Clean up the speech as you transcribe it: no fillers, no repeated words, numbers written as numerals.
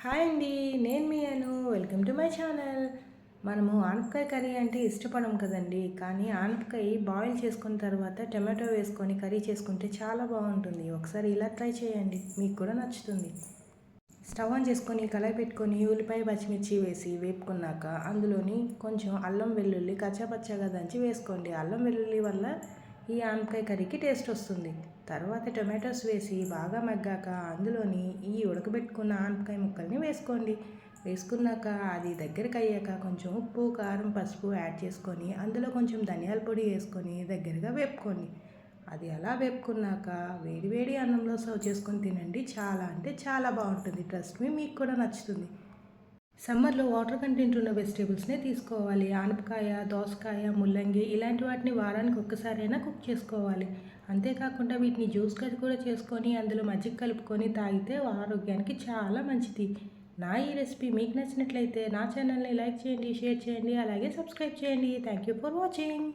Hi అండి, నేను మీ Anu. Welcome to my channel. మనము ఆనపకాయ కర్రీ అంటే ఇష్టపడం కదండి, కానీ ఆనపకాయ బాయిల్ చేసుకున్న తర్వాత టమాటో వేసుకొని కర్రీ చేసుకుంటే చాలా బాగుంటుంది. ఒకసారి ఇలా ట్రై చేయండి, మీకు కూడా నచ్చుతుంది. స్టవ్ ఆన్ చేసుకొని కళాయి పెట్టుకొని ఉల్లిపాయ పచ్చిమిర్చి వేసి వేపుకున్నాక అందులోని కొంచెం అల్లం వెల్లుల్లి కచ్చాపచ్చాగా దంచి వేసుకోండి. అల్లం వెల్లుల్లి వల్ల ఈ ఆనపకాయ కర్రీకి టేస్ట్ వస్తుంది. తర్వాత టొమాటోస్ వేసి బాగా మగ్గాక అందులోని ఈ ఉడకబెట్టుకున్న ఆనపకాయ ముక్కల్ని వేసుకోండి. వేసుకున్నాక అది దగ్గరికి అయ్యాక కొంచెం ఉప్పు కారం పసుపు యాడ్ చేసుకొని అందులో కొంచెం ధనియాల పొడి వేసుకొని దగ్గరగా వేపుకోండి. అది అలా వేపుకున్నాక వేడివేడి అన్నంలో సర్వ్ చేసుకొని తినండి. చాలా అంటే చాలా బాగుంటుంది. ట్రస్ట్ మీ, మీకు కూడా నచ్చుతుంది. సమ్మర్లో వాటర్ కంటెంట్ ఉన్న వెజిటేబుల్స్నే తీసుకోవాలి. ఆనపకాయ, దోసకాయ, ముల్లంగి ఇలాంటి వాటిని వారానికి ఒక్కసారైనా కుక్ చేసుకోవాలి. అంతేకాకుండా వీటిని జ్యూస్ కూడా చేసుకొని అందులో మజ్జిగ కలుపుకొని తాగితే ఆరోగ్యానికి చాలా మంచిది. నా ఈ రెసిపీ మీకు నచ్చినట్లయితే నా ఛానల్ని లైక్ చేయండి, షేర్ చేయండి, అలాగే సబ్స్క్రైబ్ చేయండి. Thank you for watching.